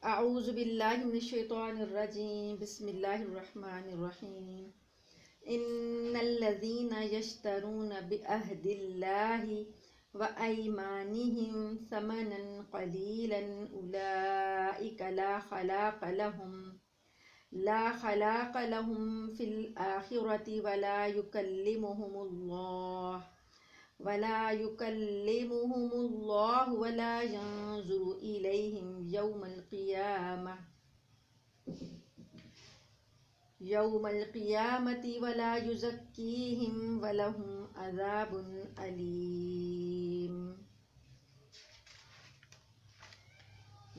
اعوذ باللہ من الشیطان الرجیم، بسم اللہ الرحمن الرحیم۔ ان الذین یشترون بعہد اللہ وایمانہم ثمنا قلیلا اولئک لا خلاق لهم فی الآخرۃ ولا يكلمهم الله ولا ينظر إليهم يوم القيامة ولا يزكيهم ولهم عذاب أليم۔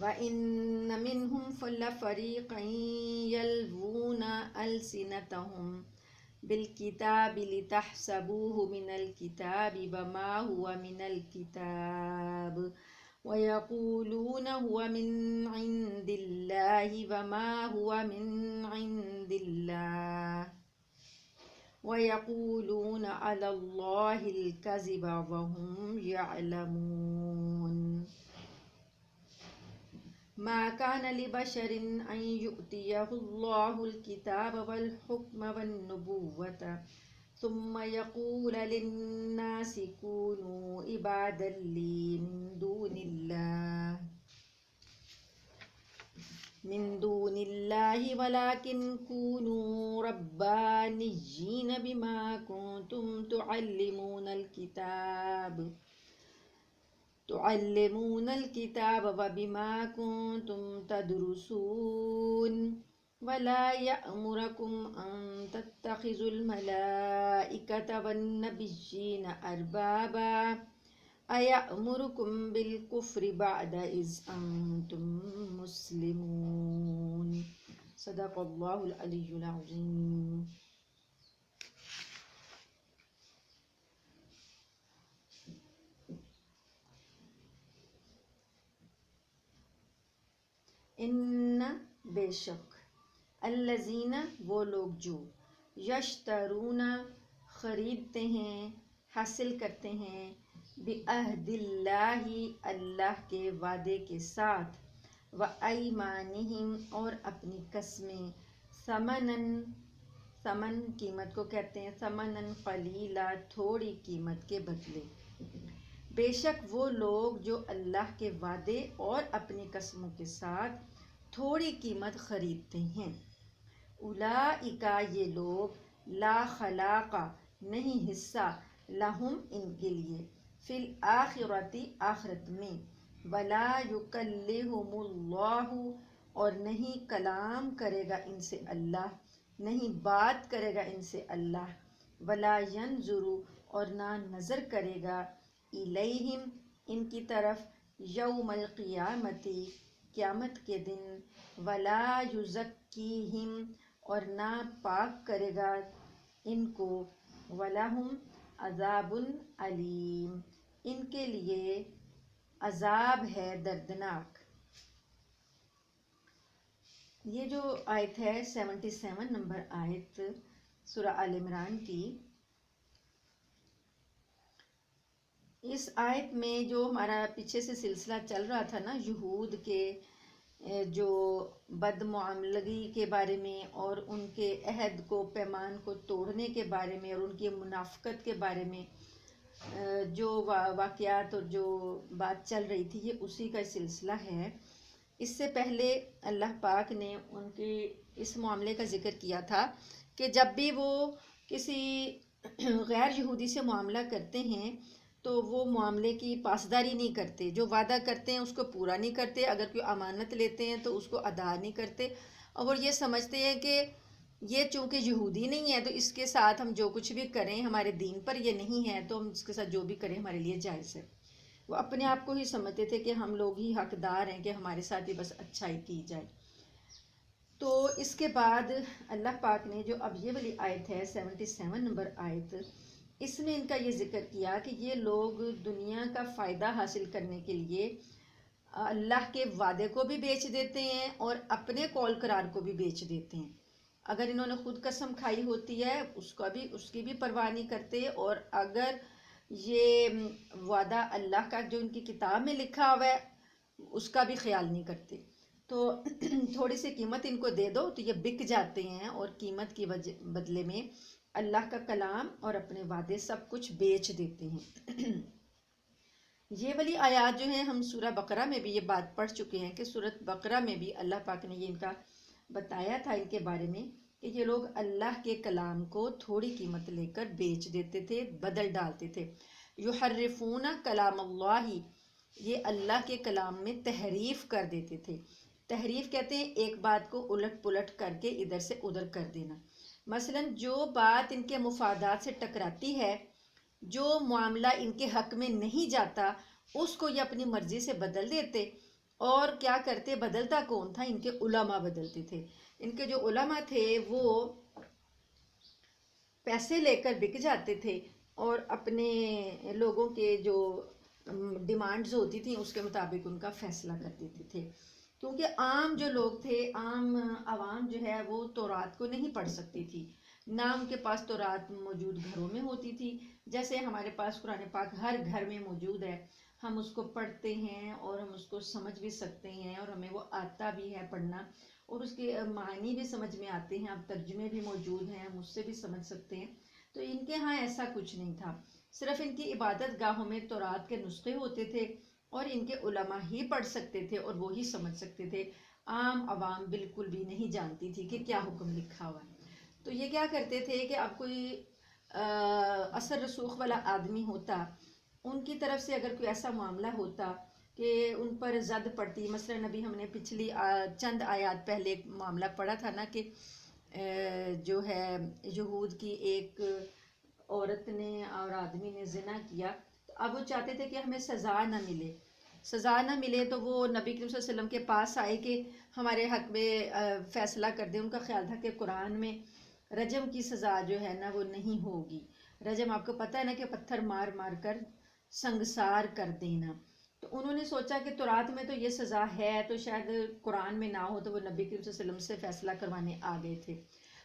وإن منهم لفريقا يلوون ألسنتهم بالکتاب لتحسبوه من الکتاب وما هو من الکتاب ويقولون هو من عند الله وما هو من عند الله ويقولون على الله الكذب وهم يعلمون۔ ما كان لبشر أن يؤتيه الله الكتاب والحكم والنبوة ثم يقول للناس كونوا عبادا لي من دون الله ولكن كونوا ربانيين بما كنتم تعلمون الكتاب وبما كنتم تدرسون ولا يأمركم أن تتخذوا الملائكة والنبيين أربابا أيأمركم بالكفر بعد إذ أنتم مسلمون۔ صدق اللہ العلی العظیم۔ ان بے شک، الذین وہ لوگ جو، یشترون خریدتے ہیں، حاصل کرتے ہیں، بعہد اللہ اللہ کے وعدے کے ساتھ، وایمانہم اور اپنی قسمیں، ثمن قیمت کو کہتے ہیں، ثمنا قلیلا تھوڑی قیمت کے بدلے۔ بے شک وہ لوگ جو اللہ کے وعدے اور اپنی قسموں کے ساتھ تھوڑی قیمت خریدتے ہیں، اولئک یہ لوگ، لا خلاق نہیں حصہ، لہم ان کے لیے، فی الآخرۃ آخرت میں، ولا یکلمہم اللہ اور نہیں کلام کرے گا ان سے اللہ، نہیں بات کرے گا ان سے اللہ، ولا ینظر اور نہ نظر کرے گا، الیہم ان کی طرف، یوم القیامت قیامت کے دن، ولا یزکیہم اور نہ پاک کرے گا ان کو، ولہم عذاب علیم ان کے لیے عذاب ہے دردناک۔ یہ جو آیت ہے 77 نمبر آیت سورہ آل عمران کی، اس آیت میں جو ہمارا پیچھے سے سلسلہ چل رہا تھا نا، یہود کے جو بد معاملگی کے بارے میں اور ان کے عہد کو، پیمان کو توڑنے کے بارے میں اور ان کی منافقت کے بارے میں جو واقعات اور جو بات چل رہی تھی، یہ اسی کا سلسلہ ہے۔ اس سے پہلے اللہ پاک نے ان کی اس معاملے کا ذکر کیا تھا کہ جب بھی وہ کسی غیر یہودی سے معاملہ کرتے ہیں تو وہ معاملے کی پاسداری نہیں کرتے، جو وعدہ کرتے ہیں اس کو پورا نہیں کرتے، اگر کوئی امانت لیتے ہیں تو اس کو ادا نہیں کرتے، اور وہ یہ سمجھتے ہیں کہ یہ چونکہ یہودی نہیں ہے تو اس کے ساتھ ہم جو کچھ بھی کریں ہمارے دین پر یہ نہیں ہے تو ہم اس کے ساتھ جو بھی کریں ہمارے لیے جائز ہے۔ وہ اپنے آپ کو ہی سمجھتے تھے کہ ہم لوگ ہی حقدار ہیں کہ ہمارے ساتھ ہی بس اچھائی کی جائے۔ تو اس کے بعد اللہ پاک نے جو اب یہ والی آیت ہے 77 نمبر آیت، اس میں ان کا یہ ذکر کیا کہ یہ لوگ دنیا کا فائدہ حاصل کرنے کے لیے اللہ کے وعدے کو بھی بیچ دیتے ہیں اور اپنے قول قرار کو بھی بیچ دیتے ہیں۔ اگر انہوں نے خود قسم کھائی ہوتی ہے اس کی بھی پرواہ نہیں کرتے، اور اگر یہ وعدہ اللہ کا جو ان کی کتاب میں لکھا ہوا ہے اس کا بھی خیال نہیں کرتے۔ تو تھوڑی سی قیمت ان کو دے دو تو یہ بک جاتے ہیں، اور قیمت کی بدلے میں اللہ کا کلام اور اپنے وعدے سب کچھ بیچ دیتے ہیں۔ یہ والی آیات جو ہیں، ہم سورہ بقرہ میں بھی یہ بات پڑھ چکے ہیں کہ سورۃ بقرہ میں بھی اللہ پاک نے یہ ان کا بتایا تھا ان کے بارے میں کہ یہ لوگ اللہ کے کلام کو تھوڑی قیمت لے کر بیچ دیتے تھے، بدل ڈالتے تھے۔ یحرفون کلام اللہ، یہ اللہ کے کلام میں تحریف کر دیتے تھے۔ تحریف کہتے ہیں ایک بات کو الٹ پلٹ کر کے ادھر سے ادھر کر دینا۔ مثلا جو بات ان کے مفادات سے ٹکراتی ہے، جو معاملہ ان کے حق میں نہیں جاتا، اس کو یہ اپنی مرضی سے بدل دیتے۔ اور کیا کرتے؟ بدلتا کون تھا؟ ان کے علماء بدلتے تھے۔ ان کے جو علماء تھے وہ پیسے لے کر بک جاتے تھے اور اپنے لوگوں کے جو ڈیمانڈز ہوتی تھیں اس کے مطابق ان کا فیصلہ کر دیتے تھے، کیونکہ عام جو لوگ تھے، عام عوام جو ہے وہ تورات کو نہیں پڑھ سکتی تھی، نہ ان کے پاس تورات موجود گھروں میں ہوتی تھی۔ جیسے ہمارے پاس قرآن پاک ہر گھر میں موجود ہے، ہم اس کو پڑھتے ہیں اور ہم اس کو سمجھ بھی سکتے ہیں، اور ہمیں وہ آتا بھی ہے پڑھنا، اور اس کے معنی بھی سمجھ میں آتے ہیں، اب ترجمے بھی موجود ہیں، ہم اس سے بھی سمجھ سکتے ہیں۔ تو ان کے ہاں ایسا کچھ نہیں تھا، صرف ان کی عبادت گاہوں میں تورات کے نسخے ہوتے تھے، اور ان کے علماء ہی پڑھ سکتے تھے اور وہی سمجھ سکتے تھے۔ عام عوام بالکل بھی نہیں جانتی تھی کہ کیا حکم لکھا ہوا ہے۔ تو یہ کیا کرتے تھے کہ اب کوئی اثر رسوخ والا آدمی ہوتا، ان کی طرف سے اگر کوئی ایسا معاملہ ہوتا کہ ان پر زد پڑتی، مثلا ابھی ہم نے پچھلی چند آیات پہلے ایک معاملہ پڑھا تھا نا کہ جو ہے یہود کی ایک عورت نے اور آدمی نے زنا کیا، تو اب وہ چاہتے تھے کہ ہمیں سزا نہ ملے، سزا نہ ملے، تو وہ نبی کریم صلی اللہ علیہ وسلم کے پاس آئے کہ ہمارے حق میں فیصلہ کر دیں۔ ان کا خیال تھا کہ قرآن میں رجم کی سزا جو ہے نا وہ نہیں ہوگی۔ رجم آپ کو پتہ ہے نا کہ پتھر مار مار کر سنگسار کر دینا۔ تو انہوں نے سوچا کہ تورات میں تو یہ سزا ہے، تو شاید قرآن میں نہ ہو، تو وہ نبی کریم صلی اللہ علیہ وسلم سے فیصلہ کروانے آ گئے تھے۔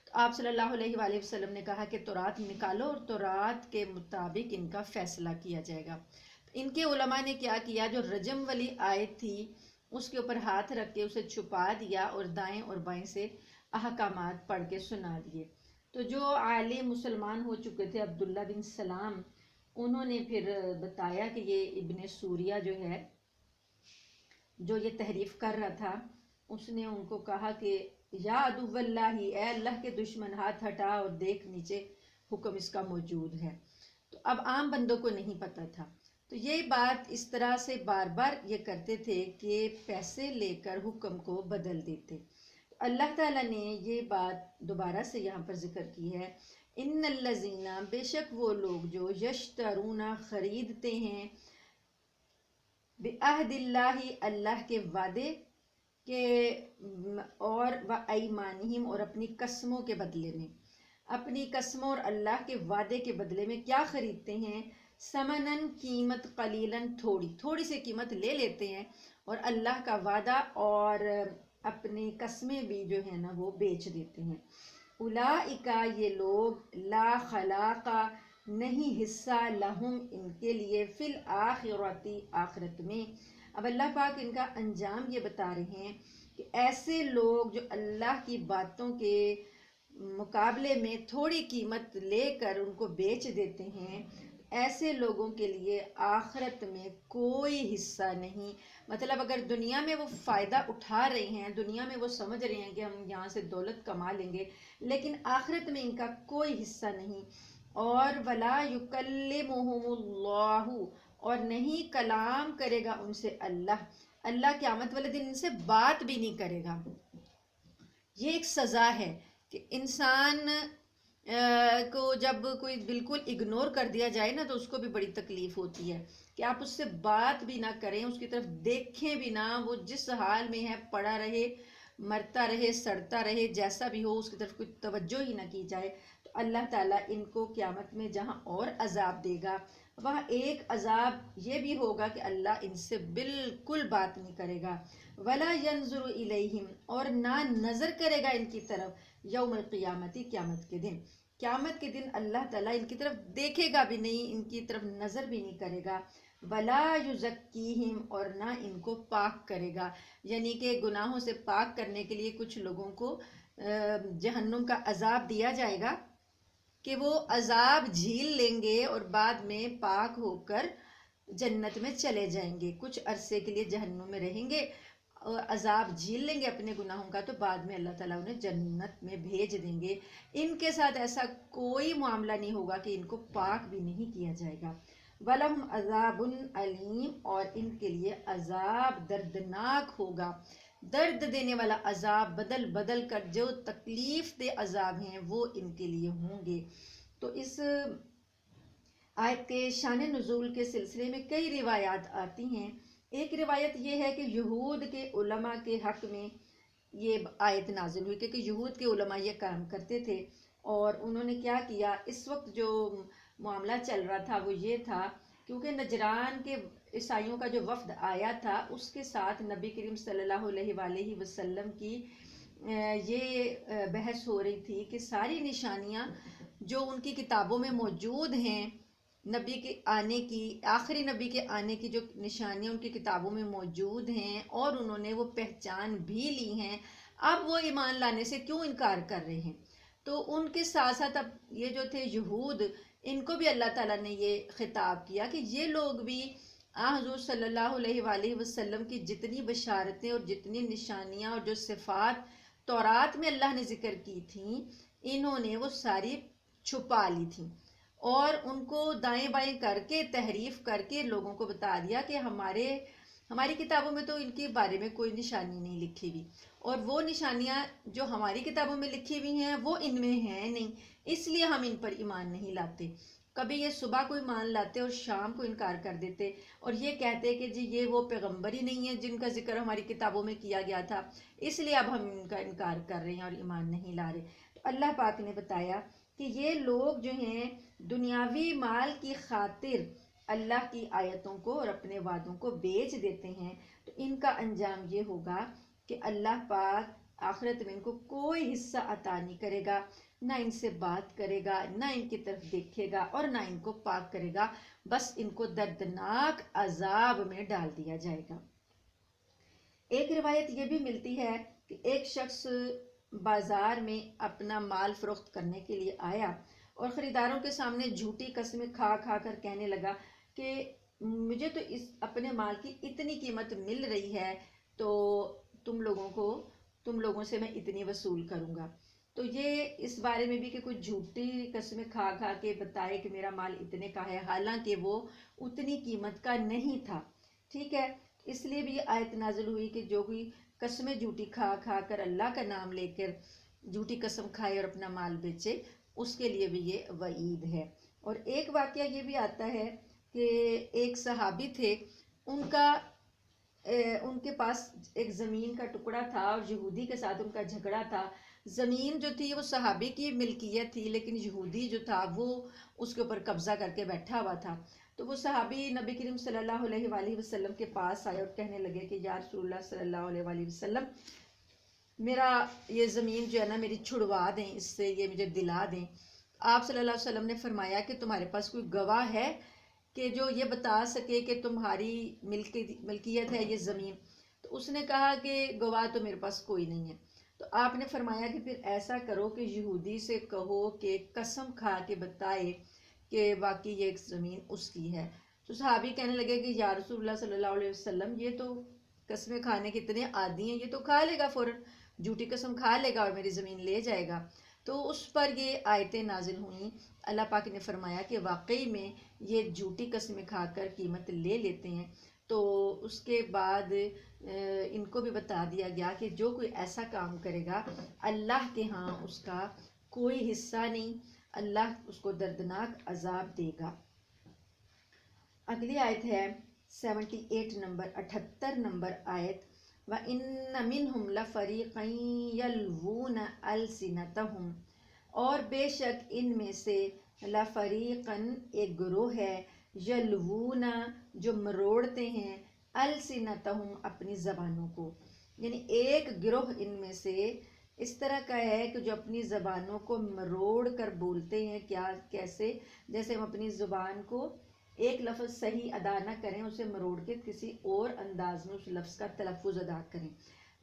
تو آپ صلی اللہ علیہ وآلہ وسلم نے کہا کہ تورات نکالو اور تورات کے مطابق ان کا فیصلہ کیا جائے گا۔ ان کے علماء نے کیا کیا، جو رجم والی آیت تھی اس کے اوپر ہاتھ رکھ کے اسے چھپا دیا اور دائیں اور بائیں سے احکامات پڑھ کے سنا دیے۔ تو جو عالم مسلمان ہو چکے تھے عبداللہ بن سلام، انہوں نے پھر بتایا کہ یہ ابن سوریہ جو ہے، جو یہ تحریف کر رہا تھا، اس نے ان کو کہا کہ یا عدو اللہ، اے اللہ کے دشمن، ہاتھ ہٹا اور دیکھ نیچے حکم اس کا موجود ہے۔ تو اب عام بندوں کو نہیں پتہ تھا، تو یہ بات اس طرح سے بار بار یہ کرتے تھے کہ پیسے لے کر حکم کو بدل دیتے۔ اللہ تعالیٰ نے یہ بات دوبارہ سے یہاں پر ذکر کی ہے، ان الذین، بے شک وہ لوگ جو یشترون خریدتے ہیں، بعہد اللہ، اللہ کے وعدے کے، اور وایمانہم، اور اپنی قسموں کے بدلے میں، اپنی قسموں اور اللہ کے وعدے کے بدلے میں کیا خریدتے ہیں؟ ثمنن، قیمت، قلیلاً، تھوڑی تھوڑی سی قیمت لے لیتے ہیں، اور اللہ کا وعدہ اور اپنی قسمیں بھی جو ہے نا وہ بیچ دیتے ہیں۔ اولئک، یہ لوگ، لا خلاق، نہیں حصہ، لہم، ان کے لیے، فی الآخرۃ، آخرت میں۔ اب اللہ پاک ان کا انجام یہ بتا رہے ہیں کہ ایسے لوگ جو اللہ کی باتوں کے مقابلے میں تھوڑی قیمت لے کر ان کو بیچ دیتے ہیں، ایسے لوگوں کے لیے آخرت میں کوئی حصہ نہیں۔ مطلب اگر دنیا میں وہ فائدہ اٹھا رہے ہیں، دنیا میں وہ سمجھ رہے ہیں کہ ہم یہاں سے دولت کما لیں گے، لیکن آخرت میں ان کا کوئی حصہ نہیں۔ اور ولا یکلمہم اللہ، اور نہیں کلام کرے گا ان سے اللہ، اللہ قیامت والے دن ان سے بات بھی نہیں کرے گا۔ یہ ایک سزا ہے کہ انسان کو جب کوئی بالکل اگنور کر دیا جائے نا، تو اس کو بھی بڑی تکلیف ہوتی ہے کہ آپ اس سے بات بھی نہ کریں، اس کی طرف دیکھیں بھی نہ، وہ جس حال میں ہے پڑا رہے، مرتا رہے، سڑتا رہے، جیسا بھی ہو، اس کی طرف کوئی توجہ ہی نہ کی جائے۔ تو اللہ تعالیٰ ان کو قیامت میں جہاں اور عذاب دے گا، وہاں ایک عذاب یہ بھی ہوگا کہ اللہ ان سے بالکل بات نہیں کرے گا۔ ولا ينظر الیہم، اور نہ نظر کرے گا ان کی طرف، یوم القیامت، قیامت کے دن۔ قیامت کے دن اللہ تعالیٰ ان کی طرف دیکھے گا بھی نہیں، ان کی طرف نظر بھی نہیں کرے گا۔ ولا یزکیہم، اور نہ ان کو پاک کرے گا، یعنی کہ گناہوں سے پاک کرنے کے لیے کچھ لوگوں کو جہنم کا عذاب دیا جائے گا کہ وہ عذاب جھیل لیں گے اور بعد میں پاک ہو کر جنت میں چلے جائیں گے، کچھ عرصے کے لیے جہنم میں رہیں گے اور عذاب جھیل لیں گے اپنے گناہوں کا، تو بعد میں اللہ تعالیٰ انہیں جنت میں بھیج دیں گے۔ ان کے ساتھ ایسا کوئی معاملہ نہیں ہوگا کہ ان کو پاک بھی نہیں کیا جائے گا۔ وَلَهُمْ عَذَابٌ عَلِيمٌ، اور ان کے لیے عذاب دردناک ہوگا، درد دینے والا عذاب، بدل بدل کر جو تکلیف دہ عذاب ہیں وہ ان کے لیے ہوں گے۔ تو اس آیت کے شان نزول کے سلسلے میں کئی روایات آتی ہیں۔ ایک روایت یہ ہے کہ یہود کے علماء کے حق میں یہ آیت نازل ہوئی، کیونکہ یہود کے علماء یہ کام کرتے تھے، اور انہوں نے کیا کیا، اس وقت جو معاملہ چل رہا تھا وہ یہ تھا، کیونکہ نجران کے عیسائیوں کا جو وفد آیا تھا اس کے ساتھ نبی کریم صلی اللہ علیہ وآلہ وسلم کی یہ بحث ہو رہی تھی کہ ساری نشانیاں جو ان کی کتابوں میں موجود ہیں، نبی کے آنے کی، آخری نبی کے آنے کی جو نشانیاں ان کی کتابوں میں موجود ہیں اور انہوں نے وہ پہچان بھی لی ہیں، اب وہ ایمان لانے سے کیوں انکار کر رہے ہیں؟ تو ان کے ساتھ ساتھ اب یہ جو تھے یہود، ان کو بھی اللہ تعالیٰ نے یہ خطاب کیا کہ یہ لوگ بھی حضور صلی اللہ علیہ وآلہ وسلم کی جتنی بشارتیں اور جتنی نشانیاں اور جو صفات تورات میں اللہ نے ذکر کی تھیں، انہوں نے وہ ساری چھپا لی تھیں، اور ان کو دائیں بائیں کر کے تحریف کر کے لوگوں کو بتا دیا کہ ہماری کتابوں میں تو ان کے بارے میں کوئی نشانی نہیں لکھی ہوئی، اور وہ نشانیاں جو ہماری کتابوں میں لکھی ہوئی ہیں وہ ان میں ہیں نہیں، اس لیے ہم ان پر ایمان نہیں لاتے۔ کبھی یہ صبح کو ایمان لاتے اور شام کو انکار کر دیتے اور یہ کہتے کہ جی یہ وہ پیغمبر ہی نہیں ہے جن کا ذکر ہماری کتابوں میں کیا گیا تھا، اس لیے اب ہم ان کا انکار کر رہے ہیں اور ایمان نہیں لا رہے۔ تو اللہ پاک نے بتایا کہ یہ لوگ جو ہیں دنیاوی مال کی خاطر اللہ کی آیتوں کو اور اپنے وعدوں کو بیچ دیتے ہیں، تو ان کا انجام یہ ہوگا کہ اللہ پاک آخرت میں ان کو کوئی حصہ عطا نہیں کرے گا، نہ ان سے بات کرے گا، نہ ان کی طرف دیکھے گا اور نہ ان کو پاک کرے گا، بس ان کو دردناک عذاب میں ڈال دیا جائے گا۔ ایک روایت یہ بھی ملتی ہے کہ ایک شخص بازار میں اپنا مال فروخت کرنے کے لیے آیا اور خریداروں کے سامنے جھوٹی قسمیں کھا کھا کر کہنے لگا کہ مجھے تو اس اپنے مال کی اتنی قیمت مل رہی ہے، تو تم لوگوں سے میں اتنی وصول کروں گا۔ تو یہ اس بارے میں بھی کہ کوئی جھوٹی قسمیں کھا کھا کے بتائے کہ میرا مال اتنے کا ہے، حالانکہ وہ اتنی قیمت کا نہیں تھا، ٹھیک ہے۔ اس لیے بھی یہ آیت نازل ہوئی کہ جو کوئی قسمیں جھوٹی کھا کھا کر اللہ کا نام لے کر جھوٹی قسم کھائے اور اپنا مال بیچے، اس کے لیے بھی یہ وعید ہے۔ اور ایک واقعہ یہ بھی آتا ہے کہ ایک صحابی تھے، ان کے پاس ایک زمین کا ٹکڑا تھا اور یہودی کے ساتھ ان کا جھگڑا تھا۔ زمین جو تھی وہ صحابی کی ملکیت تھی، لیکن یہودی جو تھا وہ اس کے اوپر قبضہ کر کے بیٹھا ہوا تھا۔ تو وہ صحابی نبی کریم صلی اللہ علیہ وآلہ وسلم کے پاس آئے اور کہنے لگے کہ یا رسول اللہ صلی اللہ علیہ وآلہ وسلم، میرا یہ زمین جو ہے نا میری چھڑوا دیں، اس سے یہ مجھے دلا دیں۔ آپ صلی اللہ علیہ وسلم نے فرمایا کہ تمہارے پاس کوئی گواہ ہے کہ جو یہ بتا سکے کہ تمہاری ملکیت ہے یہ زمین؟ تو اس نے کہا کہ گواہ تو میرے پاس کوئی نہیں ہے۔ تو آپ نے فرمایا کہ پھر ایسا کرو کہ یہودی سے کہو کہ قسم کھا کے بتائے کہ واقعی یہ ایک زمین اس کی ہے۔ تو صحابی کہنے لگے کہ یا رسول اللہ صلی اللہ علیہ وسلم، یہ تو قسمیں کھانے کے اتنے عادی ہیں، یہ تو کھا لے گا فوراً، جھوٹی قسم کھا لے گا اور میری زمین لے جائے گا۔ تو اس پر یہ آیتیں نازل ہوئیں، اللہ پاک نے فرمایا کہ واقعی میں یہ جھوٹی قسمیں کھا کر قیمت لے لیتے ہیں۔ تو اس کے بعد ان کو بھی بتا دیا گیا کہ جو کوئی ایسا کام کرے گا اللہ کے ہاں اس کا کوئی حصہ نہیں، اللہ اس کو دردناک عذاب دے گا۔ اگلی آیت ہے 78 نمبر 78 نمبر آیت، وَإِنَّ مِنْهُمْ لَفَرِيقًا يَلْوُونَ أَلْسِنَتَهُمْ، اور بے شک ان میں سے لَفَرِيقًا ایک گروہ ہے، یلوون جو مروڑتے ہیں، أَلْسِنَتَهُمْ اپنی زبانوں کو، یعنی ایک گروہ ان میں سے اس طرح کا ہے کہ جو اپنی زبانوں کو مروڑ کر بولتے ہیں، کیسے؟ جیسے ہم اپنی زبان کو ایک لفظ صحیح ادا نہ کریں، اسے مروڑ کے کسی اور انداز میں اس لفظ کا تلفظ ادا کریں۔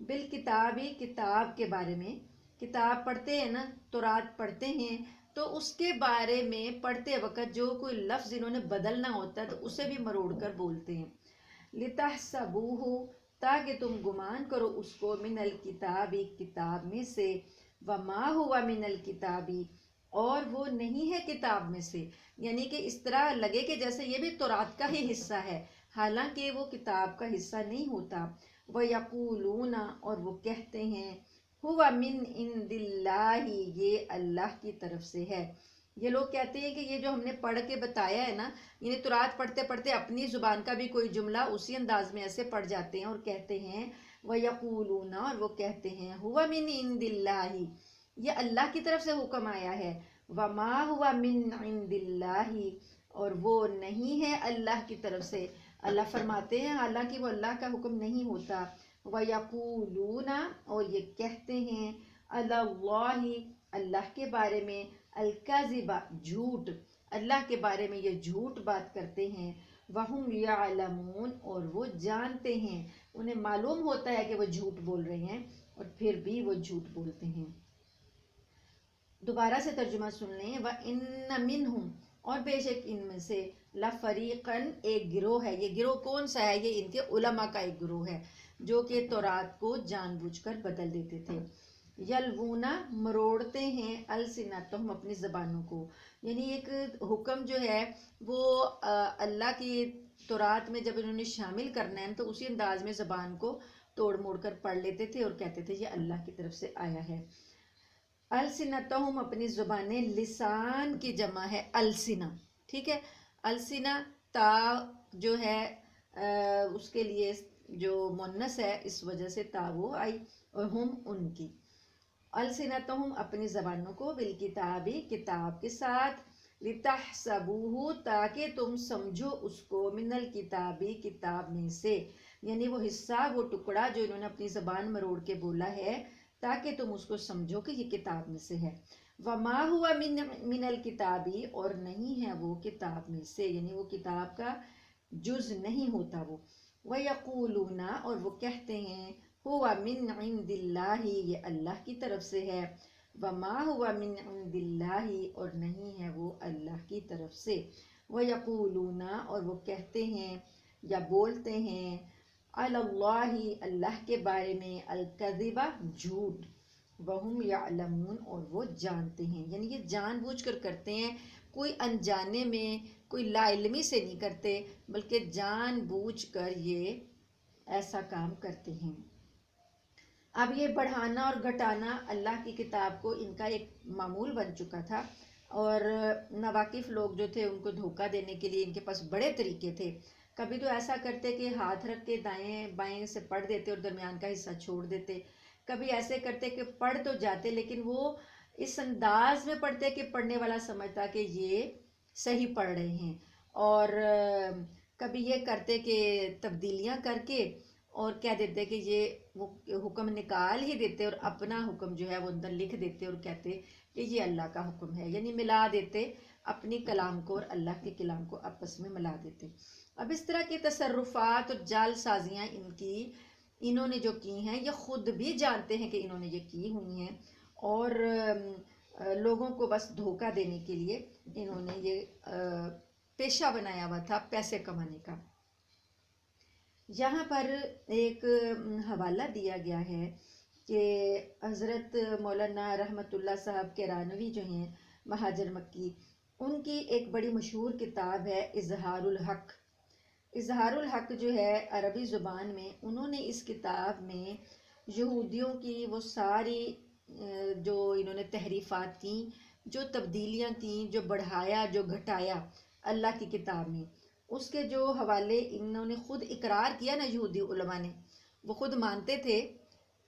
بالکتابی، کتاب کے بارے میں، کتاب پڑھتے ہیں نا، تورات پڑھتے ہیں تو اس کے بارے میں پڑھتے وقت جو کوئی لفظ انہوں نے بدلنا ہوتا ہے تو اسے بھی مروڑ کر بولتے ہیں۔ لِتَحْسَبُوهُ، تاکہ تم گمان کرو اس کو، من الکتابی، کتاب میں سے، وما ہوا من الکتابی، اور وہ نہیں ہے کتاب میں سے، یعنی کہ اس طرح لگے کہ جیسے یہ بھی تورات کا ہی حصہ ہے، حالانکہ وہ کتاب کا حصہ نہیں ہوتا۔ وَيَقُولُونَ، اور وہ کہتے ہیں، ہوا من عند اللہ، یہ اللہ کی طرف سے ہے۔ یہ لوگ کہتے ہیں کہ یہ جو ہم نے پڑھ کے بتایا ہے نا، یعنی تورات پڑھتے پڑھتے اپنی زبان کا بھی کوئی جملہ اسی انداز میں ایسے پڑھ جاتے ہیں اور کہتے ہیں، وَيَقُولُونَ، اور وہ کہتے ہیں، ہوا من عند اللہ، یہ اللہ کی طرف سے حکم آیا ہے، وما ہوا من عند اللہ، اور وہ نہیں ہے اللہ کی طرف سے۔ اللہ فرماتے ہیں حالانکہ وہ اللہ کا حکم نہیں ہوتا۔ وَيَقُولُونَ، اور یہ کہتے ہیں، عَلَى اللَّهِ، اللہ کے بارے میں، الکذب، جھوٹ، اللہ کے بارے میں یہ جھوٹ بات کرتے ہیں۔ وَهُمْ يَعْلَمُونَ، اور وہ جانتے ہیں، انہیں معلوم ہوتا ہے کہ وہ جھوٹ بول رہے ہیں اور پھر بھی وہ جھوٹ بولتے ہیں۔ دوبارہ سے ترجمہ سن لیں۔ وَإِنَّ مِنْهُمْ، اور بے شک ان میں سے، لَفَرِيقًا، ایک گروہ ہے۔ یہ گروہ کون سا ہے؟ یہ ان کے علماء کا ایک گروہ ہے جو کہ تورات کو جان بوجھ کر بدل دیتے تھے۔ یلوون، مروڑتے ہیں، السنتہم، اپنی زبانوں کو، یعنی ایک حکم جو ہے وہ اللہ کی تورات میں جب انہوں نے شامل کرنا ہے تو اسی انداز میں زبان کو توڑ موڑ کر پڑھ لیتے تھے اور کہتے تھے یہ اللہ کی طرف سے آیا ہے۔ السنتہم، اپنی زبانیں، لسان کی جمع ہے السنہ، ٹھیک ہے۔ السنہ، تا جو ہے اس کے لیے جو مونس ہے اس وجہ سے تا وہ آئی، اور ہم، ان کی۔ السنتہم، اپنی زبانوں کو، بالکتابی، کتاب کے ساتھ، لتحسبوہ، تاکہ تم سمجھو اس کو، من الکتابی، کتاب میں سے، یعنی وہ حصہ، وہ ٹکڑا جو انہوں نے اپنی زبان مروڑ کے بولا ہے تاکہ تم اس کو سمجھو کہ یہ کتاب میں سے ہے۔ وما ہوا من الکتابی، اور نہیں ہے وہ کتاب میں سے، یعنی وہ کتاب کا جز نہیں ہوتا وہ۔ وَيَقُولُونَ، اور وہ کہتے ہیں، ہوا من عند اللہ، یہ اللہ کی طرف سے ہے، وما ہوا من عند اللہ، اور نہیں ہے وہ اللہ کی طرف سے۔ وَيَقُولُونَ، اور وہ کہتے ہیں یا بولتے ہیں، علی اللہ، اللہ کے بارے میں، الکذب، جھوٹ، وہم یعلمون، اور وہ جانتے ہیں، یعنی یہ جان بوجھ کر کرتے ہیں، کوئی انجانے میں، کوئی لا علمی سے نہیں کرتے، بلکہ جان بوجھ کر یہ ایسا کام کرتے ہیں۔ اب یہ بڑھانا اور گھٹانا اللہ کی کتاب کو ان کا ایک معمول بن چکا تھا، اور ناواقف لوگ جو تھے ان کو دھوکہ دینے کے لیے ان کے پاس بڑے طریقے تھے۔ کبھی تو ایسا کرتے کہ ہاتھ رکھ کے دائیں بائیں سے پڑھ دیتے اور درمیان کا حصہ چھوڑ دیتے، کبھی ایسے کرتے کہ پڑھ تو جاتے لیکن وہ اس انداز میں پڑھتے کہ پڑھنے والا سمجھتا کہ یہ صحیح پڑھ رہے ہیں، اور کبھی یہ کرتے کہ تبدیلیاں کر کے اور کہہ دیتے کہ یہ وہ حکم نکال ہی دیتے اور اپنا حکم جو ہے وہ اندر لکھ دیتے اور کہتے کہ یہ اللہ کا حکم ہے، یعنی ملا دیتے اپنی کلام کو اور اللہ کے کلام کو آپس میں ملا دیتے۔ اب اس طرح کی تصرفات اور جال سازیاں انہوں نے جو کی ہیں، یہ خود بھی جانتے ہیں کہ انہوں نے یہ کی ہوئی ہیں، اور لوگوں کو بس دھوکہ دینے کے لیے انہوں نے یہ پیشہ بنایا ہوا تھا پیسے کمانے کا۔ یہاں پر ایک حوالہ دیا گیا ہے کہ حضرت مولانا رحمت اللہ صاحب کیرانوی جو ہیں مہاجر مکی، ان کی ایک بڑی مشہور کتاب ہے اظہار الحق۔ اظہار الحق جو ہے عربی زبان میں، انہوں نے اس کتاب میں یہودیوں کی وہ ساری جو انہوں نے تحریفات کی، جو تبدیلیاں کی، جو بڑھایا، جو گھٹایا اللہ کی کتاب میں، اس کے جو حوالے انہوں نے خود اقرار کیا نا، یہودی علماء نے، وہ خود مانتے تھے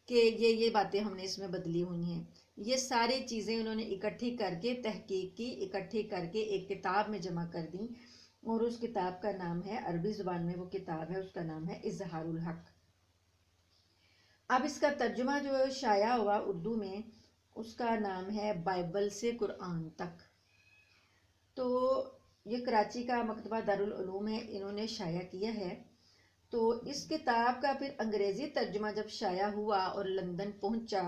کہ یہ باتیں ہم نے اس میں بدلی ہوئی ہیں، یہ ساری چیزیں انہوں نے اکٹھی کر کے تحقیق کی، اکٹھی کر کے ایک کتاب میں جمع کر دیں، اور اس کتاب کا نام ہے، عربی زبان میں وہ کتاب ہے، اس کا نام ہے اظہار الحق۔ اب اس کا ترجمہ جو شائع ہوا اردو میں، اس کا نام ہے بائبل سے قرآن تک۔ تو یہ کراچی کا مکتبہ دارالعلوم ہے، انہوں نے شائع کیا ہے۔ تو اس کتاب کا پھر انگریزی ترجمہ جب شائع ہوا اور لندن پہنچا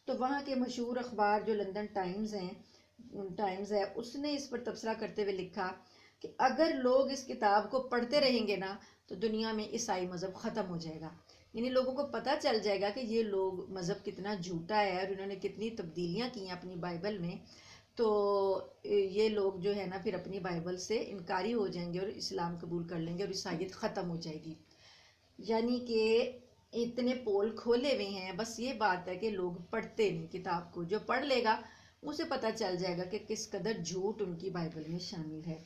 تو وہاں کے مشہور اخبار جو لندن ٹائمز ہے، اس نے اس پر تبصرہ کرتے ہوئے لکھا کہ اگر لوگ اس کتاب کو پڑھتے رہیں گے نا تو دنیا میں عیسائی مذہب ختم ہو جائے گا، یعنی لوگوں کو پتہ چل جائے گا کہ یہ لوگ مذہب کتنا جھوٹا ہے اور انہوں نے کتنی تبدیلیاں کی ہیں اپنی بائبل میں، تو یہ لوگ جو ہے نا پھر اپنی بائبل سے انکاری ہو جائیں گے اور اسلام قبول کر لیں گے اور عیسائیت ختم ہو جائے گی۔ یعنی کہ اتنے پول کھولے ہوئے ہیں، بس یہ بات ہے کہ لوگ پڑھتے نہیں کتاب کو، جو پڑھ لے گا اسے پتہ چل جائے گا کہ کس قدر جھوٹ ان کی بائبل میں شامل ہے۔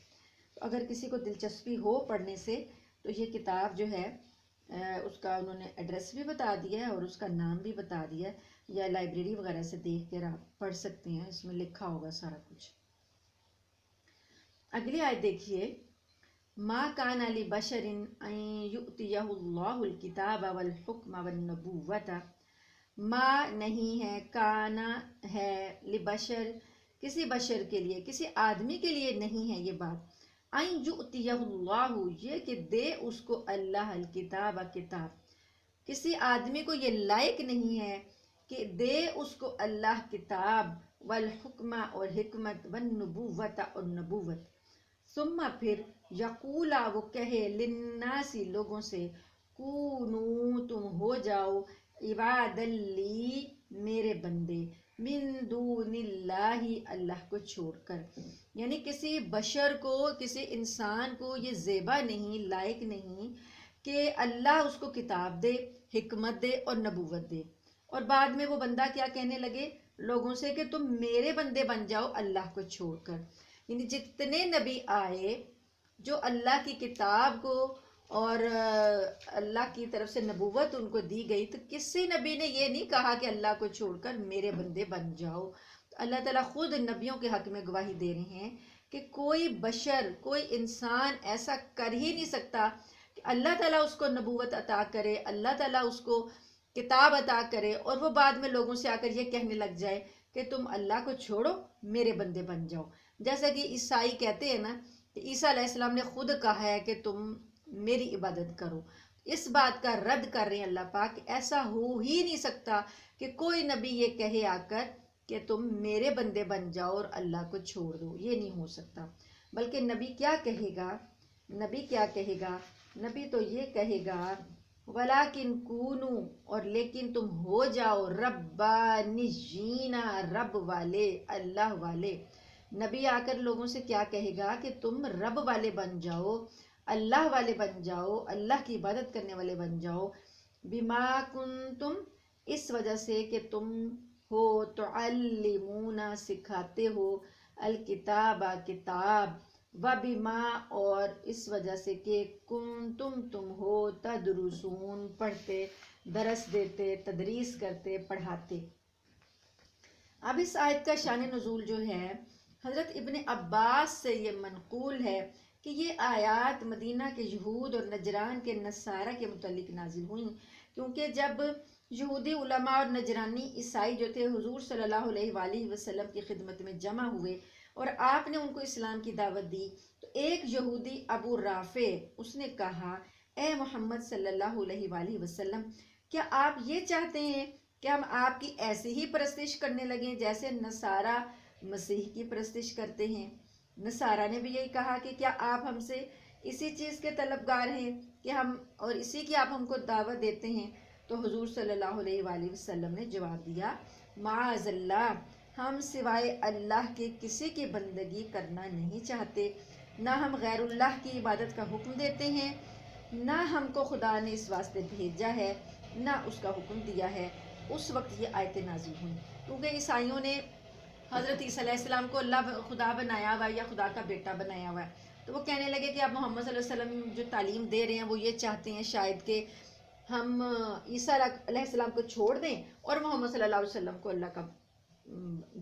اگر کسی کو دلچسپی ہو پڑھنے سے تو یہ کتاب جو ہے اس کا انہوں نے ایڈریس بھی بتا دیا ہے اور اس کا نام بھی بتا دیا ہے، یا لائبریری وغیرہ سے دیکھ کر آپ پڑھ سکتے ہیں، اس میں لکھا ہوگا سارا کچھ۔ اگلی آیت دیکھیے، ما کان لبشر ان یؤتیہ اللہ الکتاب والحکم والنبوۃ، ما نہیں ہے، کانا ہے، لبشر کسی بشر کے لیے، کسی آدمی کے لیے نہیں ہے یہ بات، ان یؤتیہ اللہ یہ کہ دے اس کو اللہ الکتاب کتاب، کسی آدمی کو یہ لائق نہیں ہے کہ دے اس کو اللہ کتاب، والحکم اور حکمت، والنبوۃ اور نبوت، ثم پھر یقولا وہ کہے للناس لوگوں سے، کونو تم ہو جاؤ، عباد لی میرے بندے، من دون اللہ اللہ کو چھوڑ کر، یعنی کسی بشر کو، کسی انسان کو یہ زیبا نہیں، لائق نہیں کہ اللہ اس کو کتاب دے، حکمت دے اور نبوت دے، اور بعد میں وہ بندہ کیا کہنے لگے لوگوں سے کہ تم میرے بندے بن جاؤ اللہ کو چھوڑ کر۔ یعنی جتنے نبی آئے جو اللہ کی کتاب کو اور اللہ کی طرف سے نبوت ان کو دی گئی، تو کسی نبی نے یہ نہیں کہا کہ اللہ کو چھوڑ کر میرے بندے بن جاؤ۔ اللہ تعالیٰ خود نبیوں کے حق میں گواہی دے رہے ہیں کہ کوئی بشر، کوئی انسان ایسا کر ہی نہیں سکتا کہ اللہ تعالیٰ اس کو نبوت عطا کرے، اللہ تعالیٰ اس کو کتاب عطا کرے اور وہ بعد میں لوگوں سے آ کر یہ کہنے لگ جائے کہ تم اللہ کو چھوڑو میرے بندے بن جاؤ۔ جیسا کہ عیسائی کہتے ہیں نا کہ عیسیٰ علیہ السلام نے خود کہا ہے کہ تم میری عبادت کرو، اس بات کا رد کر رہے ہیں اللہ پاک، ایسا ہو ہی نہیں سکتا کہ کوئی نبی یہ کہے آ کر کہ تم میرے بندے بن جاؤ اور اللہ کو چھوڑ دو، یہ نہیں ہو سکتا۔ بلکہ نبی کیا کہے گا، نبی تو یہ کہے گا وَلَٰكِن كُونُوا اور لیکن تم ہو جاؤ ربانیین، رب والے، اللہ والے۔ نبی آ کر لوگوں سے کیا کہے گا کہ تم رب والے بن جاؤ، اللہ والے بن جاؤ، اللہ کی عبادت کرنے والے بن جاؤ، بما کنتم اس وجہ سے کہ تم ہو تعلمون سکھاتے ہو، الکتاب کتاب، وبما اور اس وجہ سے کہ کنتم تم ہو تدرسون پڑھتے، درس دیتے، تدریس کرتے، پڑھاتے۔ اب اس آیت کا شان نزول جو ہے حضرت ابن عباس سے یہ منقول ہے کہ یہ آیات مدینہ کے یہود اور نجران کے نصارہ کے متعلق نازل ہوئیں، کیونکہ جب یہودی علماء اور نجرانی عیسائی جو تھے حضور صلی اللہ علیہ وآلہ وسلم کی خدمت میں جمع ہوئے اور آپ نے ان کو اسلام کی دعوت دی، تو ایک یہودی ابو رافع اس نے کہا، اے محمد صلی اللہ علیہ وآلہ وسلم، کیا آپ یہ چاہتے ہیں کہ ہم آپ کی ایسی ہی پرستش کرنے لگیں جیسے نصارہ مسیح کی پرستش کرتے ہیں؟ نصارہ نے بھی یہی کہا کہ کیا آپ ہم سے اسی چیز کے طلبگار ہیں کہ ہم اور اسی کی آپ ہم کو دعوت دیتے ہیں؟ تو حضور صلی اللہ علیہ وآلہ وسلم نے جواب دیا، معاذ اللہ، ہم سوائے اللہ کے کسی کی بندگی کرنا نہیں چاہتے، نہ ہم غیر اللہ کی عبادت کا حکم دیتے ہیں، نہ ہم کو خدا نے اس واسطے بھیجا ہے، نہ اس کا حکم دیا ہے۔ اس وقت یہ آیتیں نازل ہوئیں، کیونکہ عیسائیوں نے حضرت عیسیٰ علیہ السلام کو اللہ خدا بنایا ہوا ہے یا خدا کا بیٹا بنایا ہوا ہے، تو وہ کہنے لگے کہ اب محمد صلی اللہ علیہ وسلم جو تعلیم دے رہے ہیں وہ یہ چاہتے ہیں شاید کہ ہم عیسیٰ علیہ السلام کو چھوڑ دیں اور محمد صلی اللہ علیہ وسلم کو اللہ کا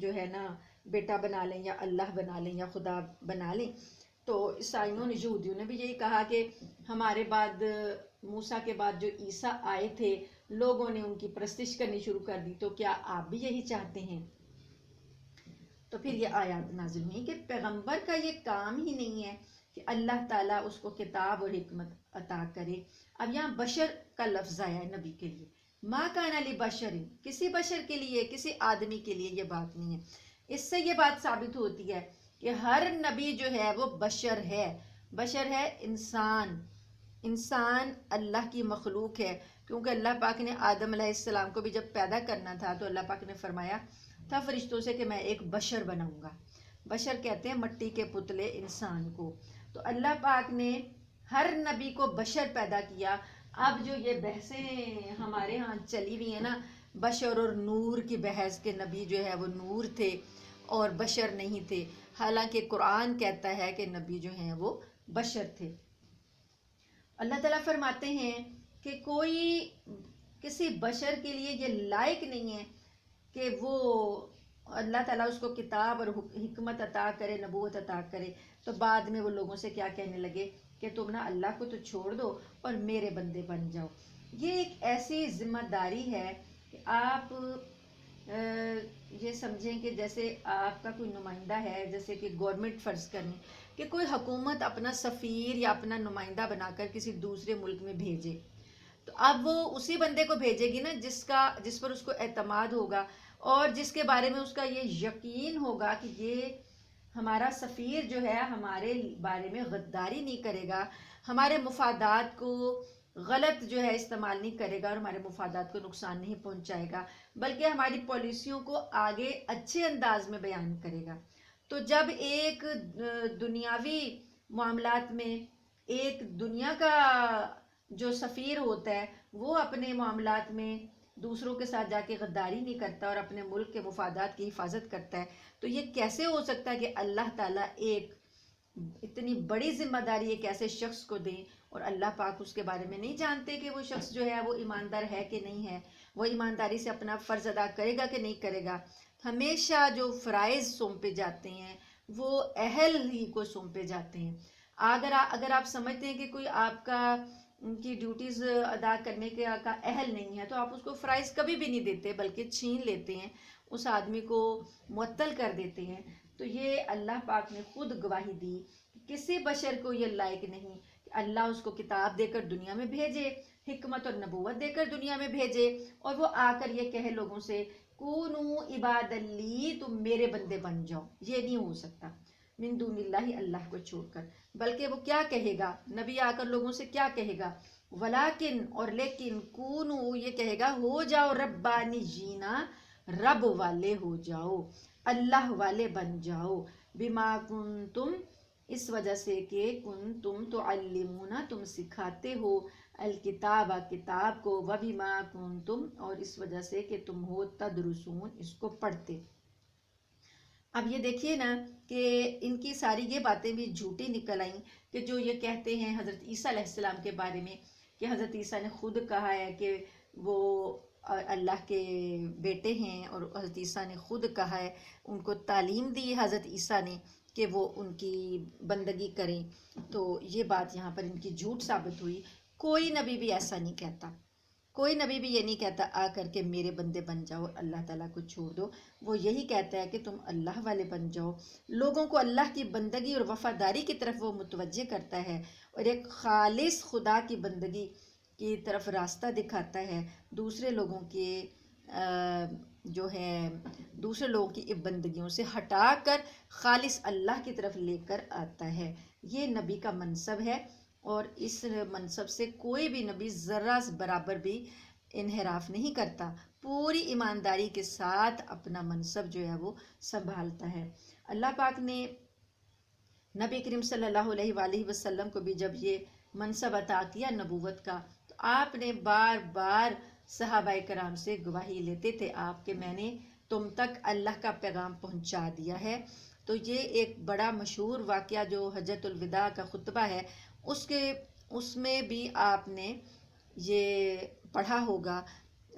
جو ہے نا بیٹا بنا لیں یا اللہ بنا لیں یا خدا بنا لیں۔ تو عیسائیوں نے، یہودیوں نے بھی یہی کہا کہ ہمارے بعد، موسیٰ کے بعد جو عیسیٰ آئے تھے لوگوں نے ان کی پرستش کرنی شروع کر دی، تو کیا آپ بھی یہی چاہتے ہیں؟ تو پھر یہ آیات نازل ہوئی کہ پیغمبر کا یہ کام ہی نہیں ہے کہ اللہ تعالیٰ اس کو کتاب اور حکمت عطا کرے. اب یہاں بشر کا لفظ آیا ہے نبی کے لیے. ما کان لبشر، کسی بشر کے لیے، کسی آدمی کے لیے یہ بات نہیں ہے. اس سے یہ بات ثابت ہوتی ہے کہ ہر نبی جو ہے وہ بشر ہے. بشر ہے انسان. انسان اللہ کی مخلوق ہے، کیونکہ اللہ پاک نے آدم علیہ السلام کو بھی جب پیدا کرنا تھا تو اللہ پاک نے فرمایا تھا فرشتوں سے کہ میں ایک بشر بناؤں گا. بشر کہتے ہیں مٹی کے پتلے انسان کو. تو اللہ پاک نے ہر نبی کو بشر پیدا کیا. اب جو یہ بحثیں ہمارے ہاں چلی ہوئی ہیں نا، بشر اور نور کی بحث، کے نبی جو ہے وہ نور تھے اور بشر نہیں تھے، حالانکہ قرآن کہتا ہے کہ نبی جو ہیں وہ بشر تھے. اللہ تعالیٰ فرماتے ہیں کہ کوئی کسی بشر کے لیے یہ لائق نہیں ہے کہ وہ اللہ تعالیٰ اس کو کتاب اور حکمت عطا کرے، نبوت عطا کرے. تو بعد میں وہ لوگوں سے کیا کہنے لگے کہ تم نا اللہ کو تو چھوڑ دو اور میرے بندے بن جاؤ. یہ ایک ایسی ذمہ داری ہے کہ آپ یہ سمجھیں کہ جیسے آپ کا کوئی نمائندہ ہے، جیسے کہ گورنمنٹ فرض کریں کہ کوئی حکومت اپنا سفیر یا اپنا نمائندہ بنا کر کسی دوسرے ملک میں بھیجے، تو اب وہ اسی بندے کو بھیجے گی نا جس پر اس کو اعتماد ہوگا اور جس کے بارے میں اس کا یہ یقین ہوگا کہ یہ ہمارا سفیر جو ہے ہمارے بارے میں غداری نہیں کرے گا، ہمارے مفادات کو غلط جو ہے استعمال نہیں کرے گا اور ہمارے مفادات کو نقصان نہیں پہنچائے گا، بلکہ ہماری پالیسیوں کو آگے اچھے انداز میں بیان کرے گا. تو جب ایک دنیاوی معاملات میں ایک دنیا کا جو سفیر ہوتا ہے وہ اپنے معاملات میں دوسروں کے ساتھ جا کے غداری نہیں کرتا اور اپنے ملک کے مفادات کی حفاظت کرتا ہے، تو یہ کیسے ہو سکتا ہے کہ اللہ تعالیٰ ایک اتنی بڑی ذمہ داری ایک ایسے شخص کو دیں اور اللہ پاک اس کے بارے میں نہیں جانتے کہ وہ شخص جو ہے وہ ایماندار ہے کہ نہیں ہے، وہ ایمانداری سے اپنا فرض ادا کرے گا کہ نہیں کرے گا. ہمیشہ جو فرائض سونپے جاتے ہیں وہ اہل ہی کو سونپے جاتے ہیں. اگر آپ سمجھتے ہیں کہ کوئی آپ کا ان کی ڈیوٹیز ادا کرنے کا اہل نہیں ہے تو آپ اس کو فرائض کبھی بھی نہیں دیتے، بلکہ چھین لیتے ہیں، اس آدمی کو معطل کر دیتے ہیں. تو یہ اللہ پاک نے خود گواہی دی کہ کسی بشر کو یہ لائق نہیں کہ اللہ اس کو کتاب دے کر دنیا میں بھیجے، حکمت اور نبوت دے کر دنیا میں بھیجے اور وہ آ کر یہ کہے لوگوں سے کونو عباد لی، تم میرے بندے بن جاؤ. یہ نہیں ہو سکتا من دون اللہ، اللہ کو چھوڑ کر. بلکہ وہ کیا کہے گا، نبی آ کر لوگوں سے کیا کہے گا، ولیکن اور لیکن، کونو یہ کہے گا ہو جاؤ ربانی جینا، رب والے ہو جاؤ، اللہ والے بن جاؤ، بما کنتم اس وجہ سے کہ کنتم تعلمون تم سکھاتے ہو، الکتاب کتاب کو، وبما کنتم اور اس وجہ سے کہ تم ہو تدرسون اس کو پڑھتے. اب یہ دیکھیے نا کہ ان کی ساری یہ باتیں بھی جھوٹی نکل آئیں کہ جو یہ کہتے ہیں حضرت عیسیٰ علیہ السلام کے بارے میں کہ حضرت عیسیٰ نے خود کہا ہے کہ وہ اللہ کے بیٹے ہیں، اور حضرت عیسیٰ نے خود کہا ہے، ان کو تعلیم دی حضرت عیسیٰ نے کہ وہ ان کی بندگی کریں. تو یہ بات یہاں پر ان کی جھوٹ ثابت ہوئی. کوئی نبی بھی ایسا نہیں کہتا، کوئی نبی بھی یہ نہیں کہتا آ کر کے میرے بندے بن جاؤ، اللہ تعالیٰ کو چھوڑ دو. وہ یہی کہتا ہے کہ تم اللہ والے بن جاؤ، لوگوں کو اللہ کی بندگی اور وفاداری کی طرف وہ متوجہ کرتا ہے اور ایک خالص خدا کی بندگی کی طرف راستہ دکھاتا ہے، دوسرے لوگوں کے جو ہے دوسرے لوگوں کی بندگیوں سے ہٹا کر خالص اللہ کی طرف لے کر آتا ہے. یہ نبی کا منصب ہے اور اس منصب سے کوئی بھی نبی ذرہ برابر بھی انحراف نہیں کرتا، پوری ایمانداری کے ساتھ اپنا منصب جو ہے وہ سنبھالتا ہے. اللہ پاک نے نبی کریم صلی اللہ علیہ وآلہ وسلم کو بھی جب یہ منصب عطا کیا نبوت کا، تو آپ نے بار بار صحابہ کرام سے گواہی لیتے تھے آپ کہ میں نے تم تک اللہ کا پیغام پہنچا دیا ہے. تو یہ ایک بڑا مشہور واقعہ جو حجۃ الوداع کا خطبہ ہے اس میں بھی آپ نے یہ پڑھا ہوگا،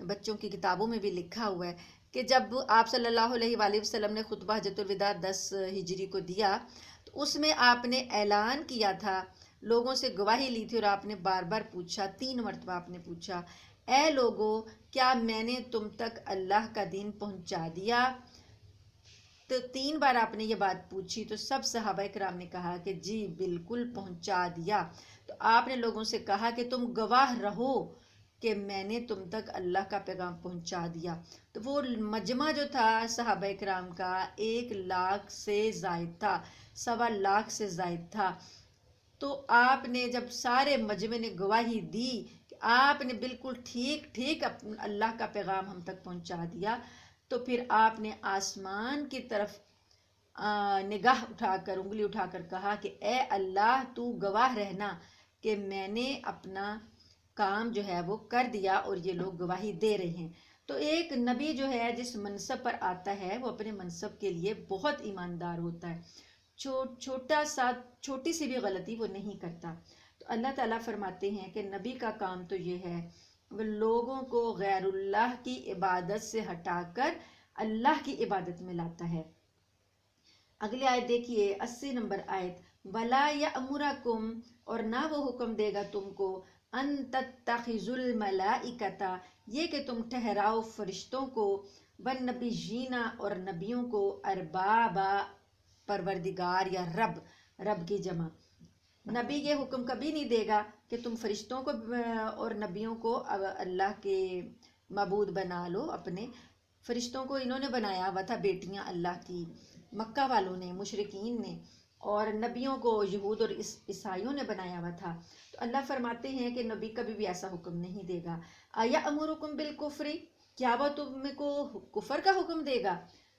بچوں کی کتابوں میں بھی لکھا ہوا ہے کہ جب آپ صلی اللہ علیہ وآلہ وسلم نے خطبہ حجۃ الوداع 10 ہجری کو دیا تو اس میں آپ نے اعلان کیا تھا، لوگوں سے گواہی لی تھی اور آپ نے بار بار پوچھا، 3 مرتبہ آپ نے پوچھا، اے لوگو کیا میں نے تم تک اللہ کا دین پہنچا دیا؟ تو 3 بار آپ نے یہ بات پوچھی تو سب صحابہ کرام نے کہا کہ جی بالکل پہنچا دیا۔ تو آپ نے لوگوں سے کہا کہ تم گواہ رہو کہ میں نے تم تک اللہ کا پیغام پہنچا دیا۔ تو وہ مجمع جو تھا صحابہ کرام کا 1 لاکھ سے زائد تھا، 1.25 لاکھ سے زائد تھا۔ تو آپ نے جب سارے مجمع نے گواہی دی کہ آپ نے بالکل ٹھیک ٹھیک اللہ کا پیغام ہم تک پہنچا دیا، تو پھر آپ نے آسمان کی طرف نگاہ اٹھا کر، انگلی اٹھا کر کہا کہ اے اللہ تو گواہ رہنا کہ میں نے اپنا کام جو ہے وہ کر دیا اور یہ لوگ گواہی دے رہے ہیں۔ تو ایک نبی جو ہے جس منصب پر آتا ہے وہ اپنے منصب کے لیے بہت ایماندار ہوتا ہے، چھوٹی سی بھی غلطی وہ نہیں کرتا۔ تو اللہ تعالیٰ فرماتے ہیں کہ نبی کا کام تو یہ ہے وہ لوگوں کو غیر اللہ کی عبادت سے ہٹا کر اللہ کی عبادت میں لاتا ہے۔ اگلی آیت دیکھیے 80 نمبر آیت، وَلَا يَأْمُرَكُمْ، اور نہ وہ حکم دے گا تم کو، ان تتخذوا الملائکۃ، یہ کہ تم ٹھہراؤ فرشتوں کو، والنبیین، اور نبیوں کو، اربابا، پروردگار یا رب کی جمع۔ نبی یہ حکم کبھی نہیں دے گا کہ تم فرشتوں کو اور نبیوں کو اللہ کے معبود بنا لو اپنے۔ فرشتوں کو انہوں نے بنایا ہوا تھا بیٹیاں اللہ کی، مکہ والوں نے، مشرکین نے، اور نبیوں کو یہود اور عیسائیوں نے بنایا ہوا تھا۔ تو اللہ فرماتے ہیں کہ نبی کبھی بھی ایسا حکم نہیں دے گا۔ اَیَأْمُرُکُم بِالْکُفْرِ، کیا وہ تم کو کفر کا حکم دے گا؟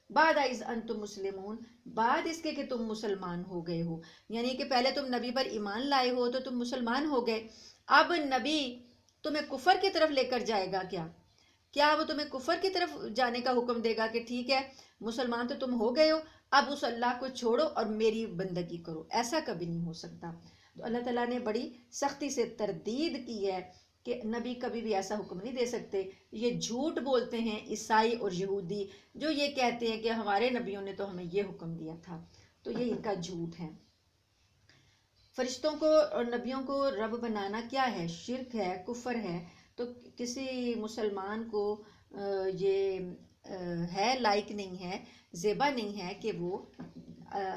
بعد اذ انتم مسلمون، بعد اس کے کہ تم مسلمان ہو گئے ہو، یعنی کہ پہلے تم نبی پر ایمان لائے ہو تو تم مسلمان ہو گئے، اب نبی تمہیں کفر کی طرف لے کر جائے گا کیا وہ تمہیں کفر کی طرف جانے کا حکم دے گا کہ ٹھیک ہے مسلمان تو تم ہو گئے ہو، اب اس اللہ کو چھوڑو اور میری بندگی کرو؟ ایسا کبھی نہیں ہو سکتا۔ تو اللہ تعالیٰ نے بڑی سختی سے تردید کی ہے کہ نبی کبھی بھی ایسا حکم نہیں دے سکتے۔ یہ جھوٹ بولتے ہیں عیسائی اور یہودی جو یہ کہتے ہیں کہ ہمارے نبیوں نے تو ہمیں یہ حکم دیا تھا، تو یہ ان کا جھوٹ ہے۔ فرشتوں کو اور نبیوں کو رب بنانا کیا ہے؟ شرک ہے، کفر ہے۔ تو کسی مسلمان کو یہ ہے لائق نہیں ہے، زیبا نہیں ہے کہ وہ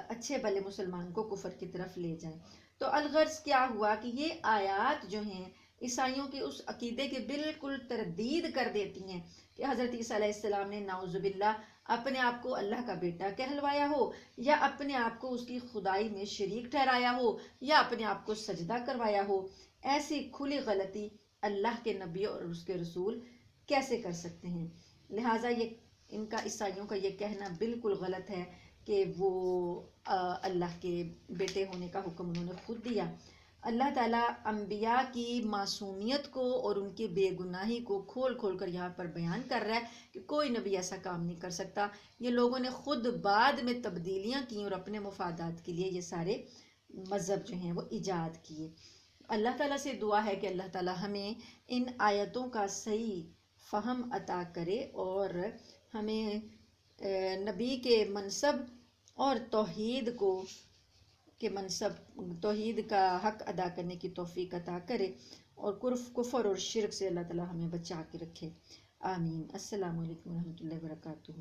اچھے بھلے مسلمان کو کفر کی طرف لے جائے۔ تو الغرض کیا ہوا کہ یہ آیات جو ہیں عیسائیوں کے اس عقیدے کے بالکل تردید کر دیتی ہیں کہ حضرت عیسیٰ علیہ السلام نے نعوذ باللہ اپنے آپ کو اللہ کا بیٹا کہلوایا ہو، یا اپنے آپ کو اس کی خدائی میں شریک ٹھہرایا ہو، یا اپنے آپ کو سجدہ کروایا ہو۔ ایسی کھلی غلطی اللہ کے نبی اور اس کے رسول کیسے کر سکتے ہیں؟ لہٰذا یہ ان کا عیسائیوں کا یہ کہنا بالکل غلط ہے کہ وہ اللہ کے بیٹے ہونے کا حکم انہوں نے خود دیا۔ اللہ تعالیٰ انبیاء کی معصومیت کو اور ان کی بے گناہی کو کھول کھول کر یہاں پر بیان کر رہا ہے کہ کوئی نبی ایسا کام نہیں کر سکتا۔ یہ لوگوں نے خود بعد میں تبدیلیاں کی اور اپنے مفادات کے لیے یہ سارے مذہب جو ہیں وہ ایجاد کیے۔ اللہ تعالیٰ سے دعا ہے کہ اللہ تعالیٰ ہمیں ان آیتوں کا صحیح فہم عطا کرے اور ہمیں نبی کے منصب اور توحید کا حق ادا کرنے کی توفیق عطا کرے، اور کفر اور شرک سے اللہ تعالیٰ ہمیں بچا کے رکھے۔ آمین۔ السلام علیکم ورحمۃ اللہ وبرکاتہ۔